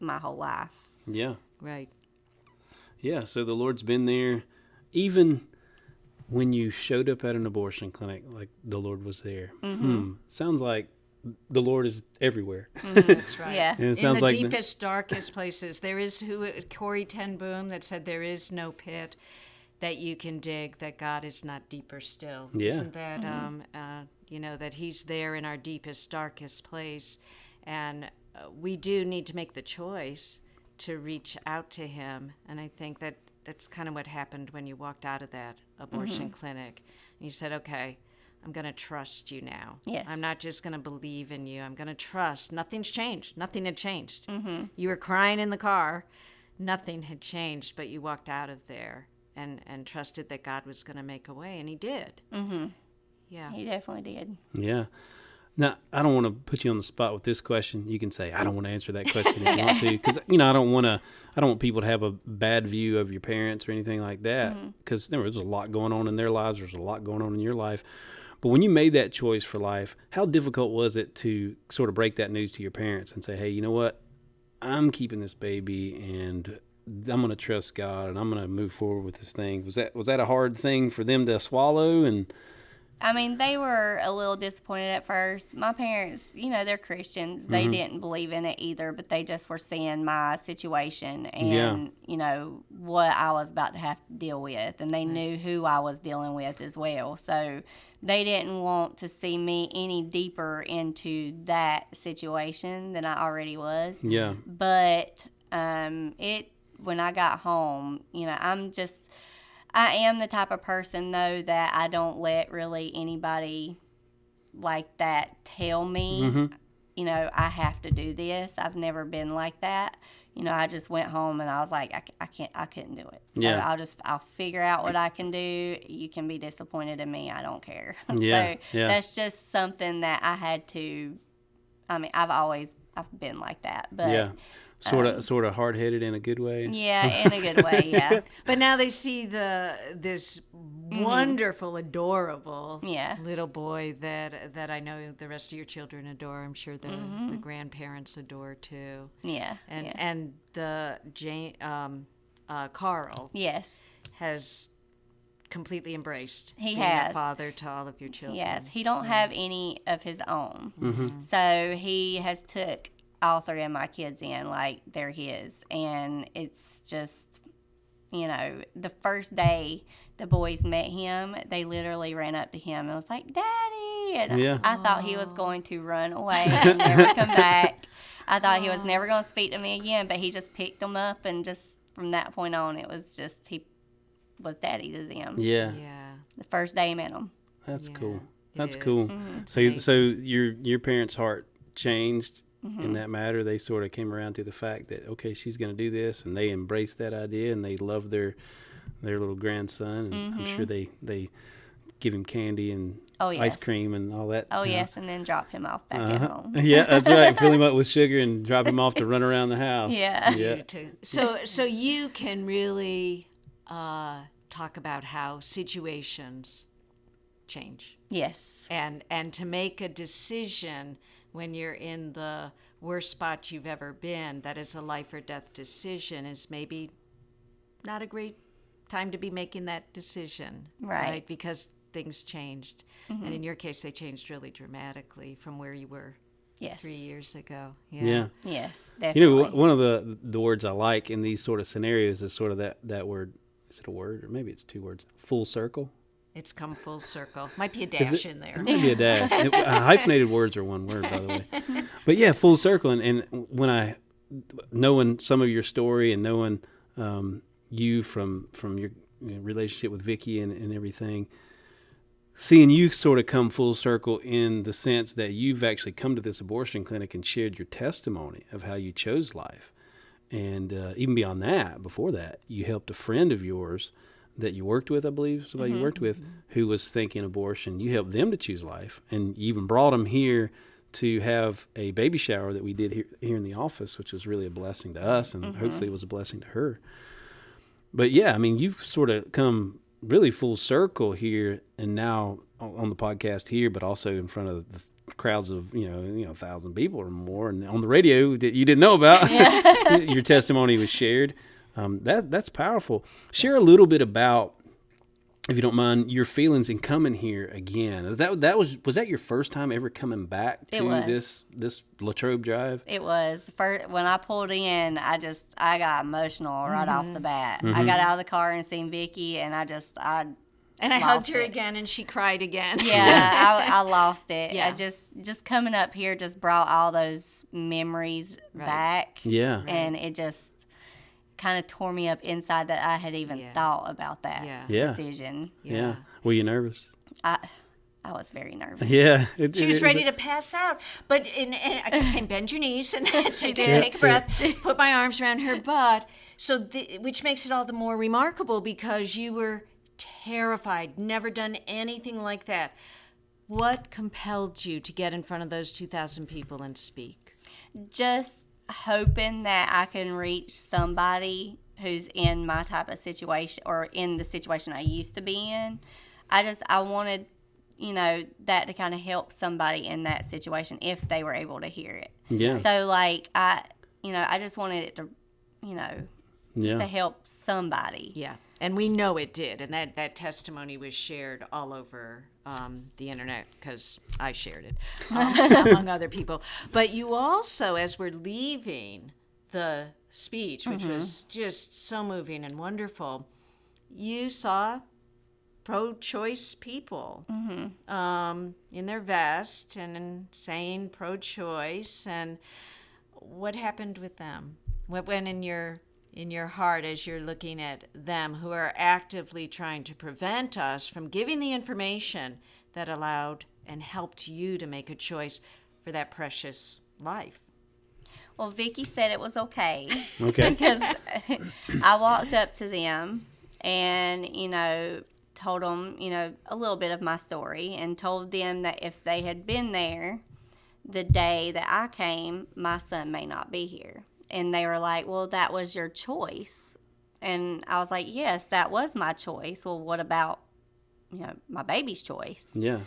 [SPEAKER 3] my whole life.
[SPEAKER 2] Yeah.
[SPEAKER 4] Right.
[SPEAKER 2] Yeah, so the Lord's been there even when you showed up at an abortion clinic, like the Lord was there. Sounds like the Lord is everywhere.
[SPEAKER 4] That's right.
[SPEAKER 3] Yeah.
[SPEAKER 2] And it
[SPEAKER 4] In
[SPEAKER 2] sounds
[SPEAKER 4] the
[SPEAKER 2] like
[SPEAKER 4] deepest, darkest places, there is Corrie ten Boom that said there is no pit that you can dig that God is not deeper still.
[SPEAKER 2] Yeah.
[SPEAKER 4] Isn't that that He's there in our deepest, darkest place, and we do need to make the choice to reach out to Him. And I think that's kind of what happened when you walked out of that abortion clinic. And you said, okay, I'm going to trust you now.
[SPEAKER 3] Yes.
[SPEAKER 4] I'm not just going to believe in you. I'm going to trust. Nothing's changed. Nothing had changed. You were crying in the car. Nothing had changed, but you walked out of there and trusted that God was going to make a way, and He did. Yeah.
[SPEAKER 3] He definitely did.
[SPEAKER 2] Yeah. Now, I don't want to put you on the spot with this question. You can say, I don't want to answer that question if you want to. Because, I don't want people to have a bad view of your parents or anything like that. Because there's a lot going on in their lives. There's a lot going on in your life. But when you made that choice for life, how difficult was it to sort of break that news to your parents and say, hey, you know what? I'm keeping this baby, and I'm going to trust God, and I'm going to move forward with this thing. Was that a hard thing for them to swallow? And
[SPEAKER 3] I mean, they were a little disappointed at first. My parents, they're Christians. They didn't believe in it either, but they just were seeing my situation and, what I was about to have to deal with. And they knew who I was dealing with as well. So they didn't want to see me any deeper into that situation than I already was.
[SPEAKER 2] Yeah.
[SPEAKER 3] But when I got home, I am the type of person, though, that I don't let really anybody like that tell me, I have to do this. I've never been like that. I just went home and I was like, I couldn't do it. So
[SPEAKER 2] Yeah.
[SPEAKER 3] I'll figure out what I can do. You can be disappointed in me. I don't care.
[SPEAKER 2] Yeah,
[SPEAKER 3] So
[SPEAKER 2] yeah.
[SPEAKER 3] that's just something that I had to, I've been like that. But
[SPEAKER 2] Yeah. Sort of hard-headed in a good way.
[SPEAKER 3] yeah, in a good way, yeah.
[SPEAKER 4] But now they see this wonderful, adorable little boy that I know the rest of your children adore. I'm sure the grandparents adore too.
[SPEAKER 3] Yeah.
[SPEAKER 4] And the Carl
[SPEAKER 3] Yes.
[SPEAKER 4] has completely embraced
[SPEAKER 3] He
[SPEAKER 4] being
[SPEAKER 3] has.
[SPEAKER 4] a father to all of your children.
[SPEAKER 3] Yes, he don't have any of his own. So he has took all three of my kids in like they're his. And it's just, the first day the boys met him, they literally ran up to him and was like, Daddy! And
[SPEAKER 2] Yeah.
[SPEAKER 3] I thought he was going to run away and never come back. I thought he was never going to speak to me again, but he just picked them up, and just from that point on, it was just, he was Daddy to them.
[SPEAKER 2] Yeah.
[SPEAKER 4] Yeah.
[SPEAKER 3] The first day he met him.
[SPEAKER 2] That's
[SPEAKER 4] Yeah,
[SPEAKER 2] cool.
[SPEAKER 4] it
[SPEAKER 2] That's
[SPEAKER 4] is.
[SPEAKER 2] cool. So your parents' heart changed in that matter. They sort of came around to the fact that, okay, she's going to do this, and they embraced that idea, and they loved their little grandson, and I'm sure they give him candy and ice cream and all that.
[SPEAKER 3] Oh, yes, and then drop him off back at home.
[SPEAKER 2] Yeah, that's right. Fill him up with sugar and drop him off to run around the house.
[SPEAKER 3] Yeah.
[SPEAKER 2] Yeah.
[SPEAKER 4] So you can really talk about how situations change.
[SPEAKER 3] Yes.
[SPEAKER 4] And to make a decision when you're in the worst spot you've ever been, that is a life or death decision, is maybe not a great time to be making that decision.
[SPEAKER 3] Right.
[SPEAKER 4] Because things changed. And in your case, they changed really dramatically from where you were
[SPEAKER 3] Yes.
[SPEAKER 4] 3 years ago.
[SPEAKER 2] Yeah.
[SPEAKER 3] Yes,
[SPEAKER 2] You know,
[SPEAKER 3] definitely.
[SPEAKER 2] one of the words I like in these sort of scenarios is sort of that word. Is it a word, or maybe it's two words? Full circle.
[SPEAKER 4] It's come full circle. Might be a
[SPEAKER 2] Is
[SPEAKER 4] dash
[SPEAKER 2] it-
[SPEAKER 4] in there.
[SPEAKER 2] Maybe a dash. Hyphenated words are one word, by the way. But yeah, full circle. And when knowing some of your story and knowing you from your relationship with Viki and everything, seeing you sort of come full circle in the sense that you've actually come to this abortion clinic and shared your testimony of how you chose life. And even beyond that, before that, you helped a friend of yours that you worked with, I believe, somebody you worked with, who was thinking abortion. You helped them to choose life, and you even brought them here to have a baby shower that we did here in the office, which was really a blessing to us, and hopefully it was a blessing to her. But yeah, I mean, you've sort of come really full circle here, and now on the podcast here, but also in front of the crowds of 1,000 people or more, and on the radio that you didn't know about. Your testimony was shared. That's powerful. Share a little bit about, if you don't mind, your feelings in coming here again. Was that your first time ever coming back to this Latrobe Drive?
[SPEAKER 3] It was. First, when I pulled in, I got emotional right off the bat. I got out of the car and seen Viki, and I
[SPEAKER 4] And I
[SPEAKER 3] lost
[SPEAKER 4] hugged her
[SPEAKER 3] it.
[SPEAKER 4] again, and she cried again.
[SPEAKER 3] Yeah, I lost it.
[SPEAKER 4] Yeah.
[SPEAKER 3] I just coming up here just brought all those memories back.
[SPEAKER 2] Yeah.
[SPEAKER 3] And it just kind of tore me up inside that I had even thought about that
[SPEAKER 2] Yeah.
[SPEAKER 3] decision.
[SPEAKER 2] Yeah. Were you nervous?
[SPEAKER 3] I was very nervous.
[SPEAKER 2] Yeah.
[SPEAKER 4] She was ready to pass out, but and I kept saying, bend your knees and take a breath, put my arms around her butt. So, which makes it all the more remarkable because you were terrified, never done anything like that. What compelled you to get in front of those 2,000 people and speak?
[SPEAKER 3] Just hoping that I can reach somebody who's in my type of situation or in the situation I used to be in. I wanted, that to kind of help somebody in that situation if they were able to hear it.
[SPEAKER 2] Yeah.
[SPEAKER 3] So I just wanted it to, just
[SPEAKER 2] Yeah.
[SPEAKER 3] to help somebody.
[SPEAKER 4] Yeah, and we know it did, and that testimony was shared all over the internet because I shared it among other people. But you also, as we're leaving the speech, which was just so moving and wonderful, you saw pro-choice people in their vest and saying pro-choice, and what happened with them? What went in your heart as you're looking at them who are actively trying to prevent us from giving the information that allowed and helped you to make a choice for that precious life?
[SPEAKER 3] Well, Viki said it was okay.
[SPEAKER 2] Okay.
[SPEAKER 3] Because I walked up to them and, told them, a little bit of my story, and told them that if they had been there the day that I came, my son may not be here. And they were like, well, that was your choice. And I was like, yes, that was my choice. Well, what about, my baby's choice?
[SPEAKER 2] Yeah.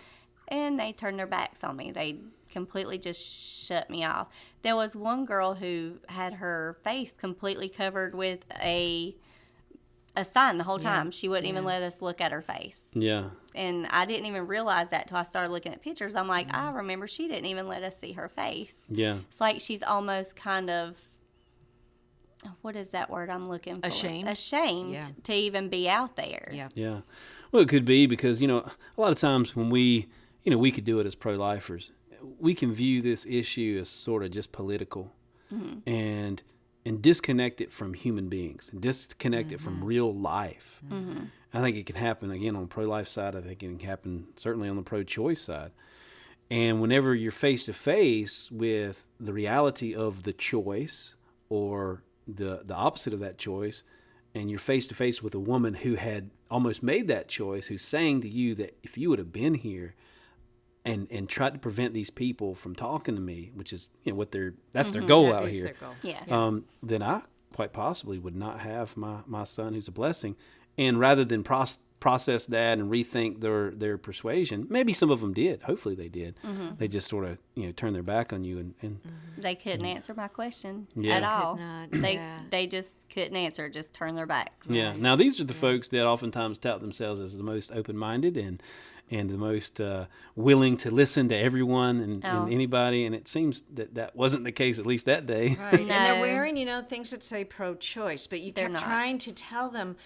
[SPEAKER 3] And they turned their backs on me. They completely just shut me off. There was one girl who had her face completely covered with a sign the whole time. She wouldn't even let us look at her face.
[SPEAKER 2] Yeah.
[SPEAKER 3] And I didn't even realize that till I started looking at pictures. I'm like, I remember she didn't even let us see her face.
[SPEAKER 2] Yeah.
[SPEAKER 3] It's like she's almost kind of, what is that word I'm looking for?
[SPEAKER 4] Ashamed?
[SPEAKER 3] Ashamed to even be out there.
[SPEAKER 4] Yeah.
[SPEAKER 2] Yeah. Well, it could be because, a lot of times when we could do it as pro-lifers, we can view this issue as sort of just political and disconnect it from human beings and disconnect it from real life. I think it can happen, again, on the pro-life side. I think it can happen certainly on the pro-choice side. And whenever you're face-to-face with the reality of the choice or the opposite of that choice, and you're face-to-face with a woman who had almost made that choice, who's saying to you that if you would have been here and tried to prevent these people from talking to me, which is what that's their goal
[SPEAKER 4] That
[SPEAKER 2] out
[SPEAKER 4] is
[SPEAKER 2] here,
[SPEAKER 4] their goal.
[SPEAKER 3] Yeah.
[SPEAKER 2] then I quite possibly would not have my son, who's a blessing. And rather than process that and rethink their persuasion, maybe some of them did. Hopefully they did. They just sort of turn their back on you and
[SPEAKER 3] They couldn't answer my question
[SPEAKER 2] Yeah.
[SPEAKER 3] at all.
[SPEAKER 4] not,
[SPEAKER 3] They just couldn't answer, just turn their backs.
[SPEAKER 2] yeah. Now these are the folks that oftentimes tout themselves as the most open-minded and the most willing to listen to everyone and anybody. And it seems that wasn't the case, at least that day.
[SPEAKER 4] Right. And they're
[SPEAKER 3] No.
[SPEAKER 4] wearing, things that say pro-choice, but you
[SPEAKER 3] They're
[SPEAKER 4] kept
[SPEAKER 3] not.
[SPEAKER 4] trying to tell them,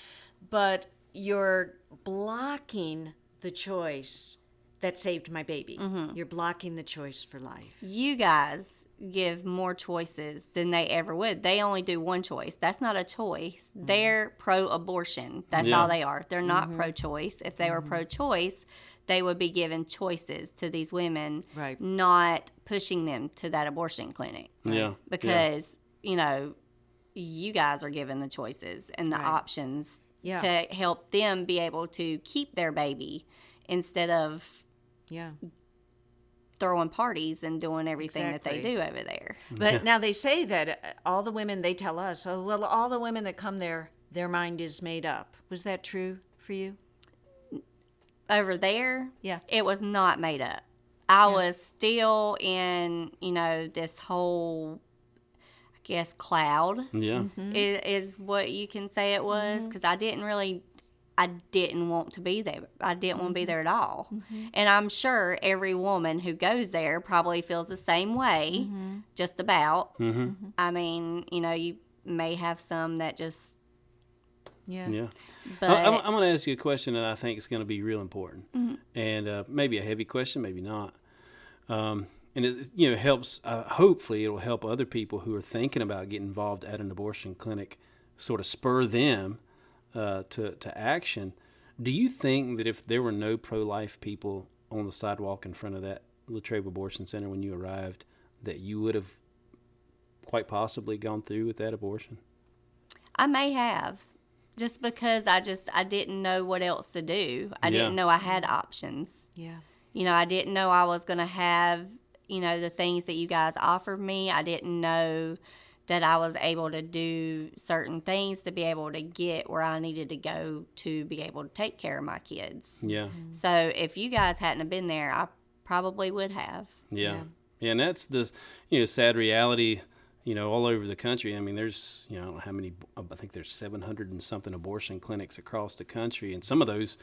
[SPEAKER 4] but you're blocking the choice that saved my baby. You're blocking the choice for life.
[SPEAKER 3] You guys give more choices than they ever would. They only do one choice. That's not a choice. They're pro-abortion. That's
[SPEAKER 2] Yeah.
[SPEAKER 3] all they are. They're not pro-choice. If they were pro-choice, they would be giving choices to these women,
[SPEAKER 4] Right.
[SPEAKER 3] not pushing them to that abortion clinic.
[SPEAKER 2] Yeah.
[SPEAKER 3] Because, you guys are given the choices and the options
[SPEAKER 4] Yeah.
[SPEAKER 3] to help them be able to keep their baby instead of
[SPEAKER 4] Yeah.
[SPEAKER 3] throwing parties and doing everything that
[SPEAKER 4] Exactly.
[SPEAKER 3] they do over there.
[SPEAKER 4] But now they say that all the women, they tell us, oh, well, all the women that come there, their mind is made up. Was that true for you?
[SPEAKER 3] Over there,
[SPEAKER 4] Yeah.
[SPEAKER 3] it was not made up. I was still in, this whole, I guess, cloud
[SPEAKER 2] Yeah.
[SPEAKER 3] is what you can say it was, because I didn't want to be there. I didn't want to be there at all. And I'm sure every woman who goes there probably feels the same way, just about. I mean, you may have some that just,
[SPEAKER 4] Yeah.
[SPEAKER 2] Yeah.
[SPEAKER 3] but
[SPEAKER 2] I'm going to ask you a question that I think is going to be real important, and maybe a heavy question, maybe not. And it helps. Hopefully, it will help other people who are thinking about getting involved at an abortion clinic, sort of spur them to action. Do you think that if there were no pro-life people on the sidewalk in front of that Latrobe Abortion Center when you arrived, that you would have quite possibly gone through with that abortion?
[SPEAKER 3] I may have. Just because I didn't know what else to do. I didn't know I had options.
[SPEAKER 4] Yeah.
[SPEAKER 3] I didn't know I was going to have, the things that you guys offered me. I didn't know that I was able to do certain things to be able to get where I needed to go to be able to take care of my kids.
[SPEAKER 2] Yeah.
[SPEAKER 3] So if you guys hadn't have been there, I probably would have.
[SPEAKER 2] Yeah. And that's the sad reality, all over the country. I mean, there's, I don't know how many, I think there's 700 and something abortion clinics across the country. And some of those,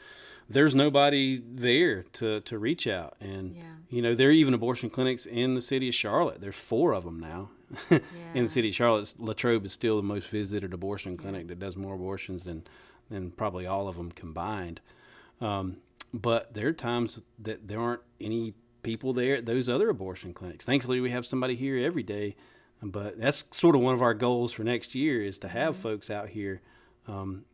[SPEAKER 2] there's nobody there to reach out. And, there are even abortion clinics in the city of Charlotte. There's 4 of them now in the city of Charlotte. Latrobe is still the most visited abortion clinic that does more abortions than probably all of them combined. But there are times that there aren't any people there at those other abortion clinics. Thankfully, we have somebody here every day. But that's sort of one of our goals for next year is to have folks out here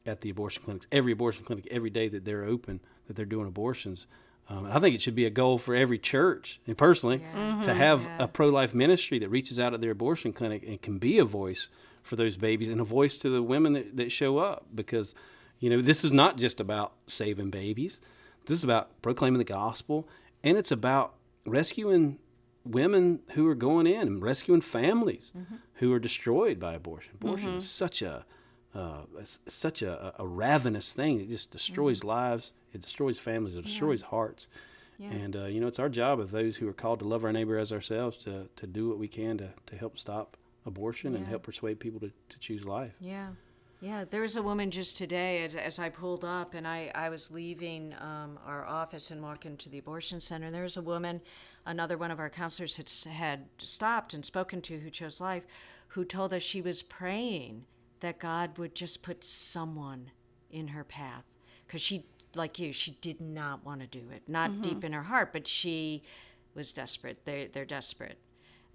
[SPEAKER 2] at the abortion clinics, every abortion clinic, every day that they're open, that they're doing abortions. I think it should be a goal for every church, and personally, to have a pro-life ministry that reaches out at their abortion clinic and can be a voice for those babies and a voice to the women that show up. Because, this is not just about saving babies. This is about proclaiming the gospel, and it's about rescuing women who are going in and rescuing families who are destroyed by abortion. Abortion is such a ravenous thing. It just destroys lives. It destroys families. It destroys hearts. Yeah. And, it's our job as those who are called to love our neighbor as ourselves to do what we can to help stop abortion and help persuade people to choose life.
[SPEAKER 4] Yeah. Yeah, there was a woman just today as I pulled up and I was leaving our office and walking to the abortion center. There was a woman, another one of our counselors had stopped and spoken to who chose life, who told us she was praying that God would just put someone in her path. Because she, like you, she did not want to do it. Not deep in her heart, but she was desperate. They're desperate.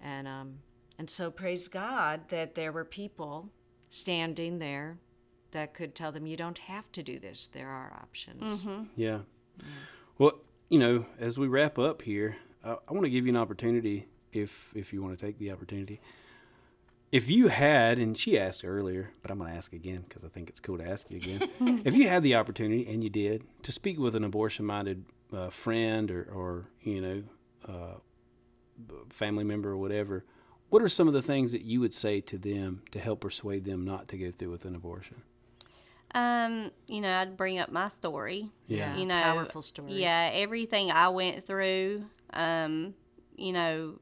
[SPEAKER 4] And so praise God that there were people standing there that could tell them, you don't have to do this. There are options.
[SPEAKER 2] Yeah. Well, as we wrap up here, I want to give you an opportunity, if you want to take the opportunity. If you had, and she asked earlier, but I'm going to ask again because I think it's cool to ask you again. If you had the opportunity, and you did, to speak with an abortion-minded friend or family member or whatever, what are some of the things that you would say to them to help persuade them not to go through with an abortion?
[SPEAKER 3] I'd bring up my story.
[SPEAKER 2] Yeah.
[SPEAKER 4] Powerful story.
[SPEAKER 3] Yeah, everything I went through, I know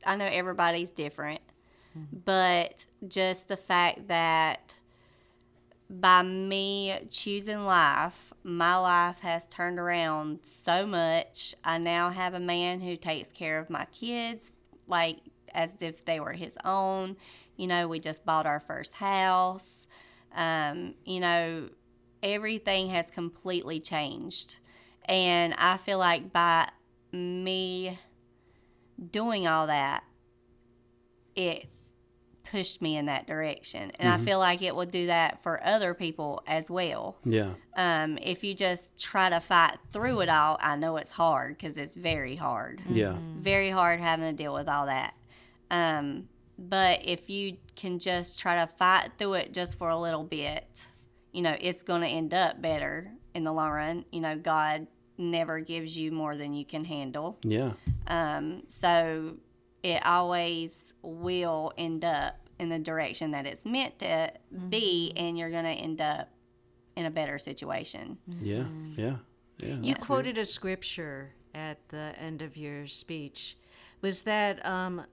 [SPEAKER 3] everybody's different, but just the fact that by me choosing life, my life has turned around so much. I now have a man who takes care of my kids, like as if they were his own. We just bought our first house. Everything has completely changed. And I feel like by me doing all that, it pushed me in that direction. And I feel like it will do that for other people as well.
[SPEAKER 2] Yeah.
[SPEAKER 3] If you just try to fight through it all, I know it's hard because it's very hard.
[SPEAKER 2] Yeah.
[SPEAKER 3] Very hard having to deal with all that. But if you can just try to fight through it just for a little bit, it's going to end up better in the long run. God never gives you more than you can handle.
[SPEAKER 2] Yeah.
[SPEAKER 3] So it always will end up in the direction that it's meant to be, and you're going to end up in a better situation.
[SPEAKER 2] Yeah. Yeah. Yeah.
[SPEAKER 4] You quoted a scripture at the end of your speech. Was that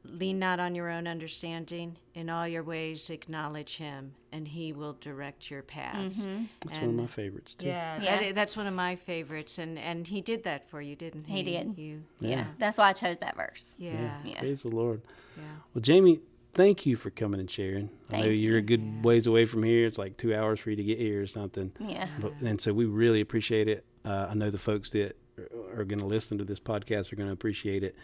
[SPEAKER 4] lean not on your own understanding? In all your ways acknowledge him, and he will direct your paths.
[SPEAKER 2] That's one of my favorites, too.
[SPEAKER 4] Yeah. That's one of my favorites. And he did that for you, didn't he?
[SPEAKER 3] He did.
[SPEAKER 2] Yeah.
[SPEAKER 3] That's why I chose that verse.
[SPEAKER 4] Yeah.
[SPEAKER 2] Praise the Lord.
[SPEAKER 4] Yeah.
[SPEAKER 2] Well, Jamie, thank you for coming and sharing. I know
[SPEAKER 3] Thank
[SPEAKER 2] you're a good ways away from here. It's like 2 hours for you to get here or something.
[SPEAKER 3] Yeah.
[SPEAKER 2] And so we really appreciate it. I know the folks that are going to listen to this podcast are going to appreciate it.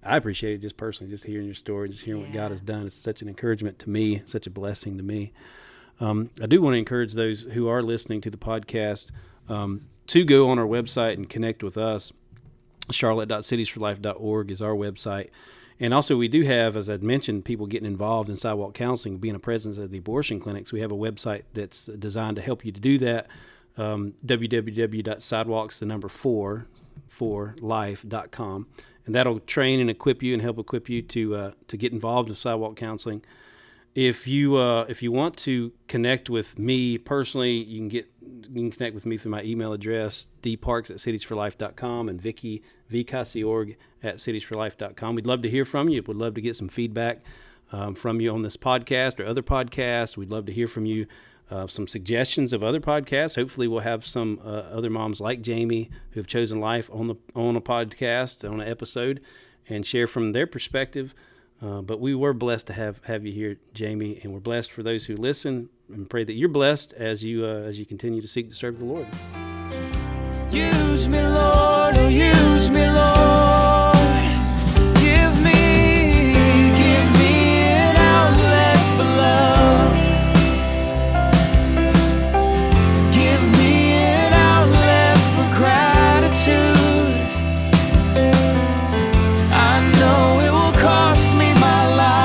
[SPEAKER 2] I appreciate it just personally, just hearing your story, just hearing what God has done. It's such an encouragement to me, such a blessing to me. I do want to encourage those who are listening to the podcast to go on our website and connect with us. Charlotte.citiesforlife.org is our website. And also we do have, as I'd mentioned, people getting involved in sidewalk counseling, being a presence at the abortion clinics. We have a website that's designed to help you to do that, www.sidewalks4life.com. And that'll train and equip you and help equip you to get involved in sidewalk counseling. If you want to connect with me personally, you can connect with me through my email address, dparks@citiesforlife.com, and Viki, vcasiorg@citiesforlife.com. We'd love to hear from you. We'd love to get some feedback. from you on this podcast or other podcasts. We'd love to hear from you. Some suggestions of other podcasts. Hopefully we'll have some other moms like Jamie who have chosen life on a podcast, on an episode, and share from their perspective. But we were blessed to have you here, Jamie, and we're blessed for those who listen, and pray that you're blessed as you continue to seek to serve the Lord.
[SPEAKER 1] Use me, Lord, oh, use me, Lord. Give me an outlet for love. Give me an outlet for gratitude. I know it will cost me my life.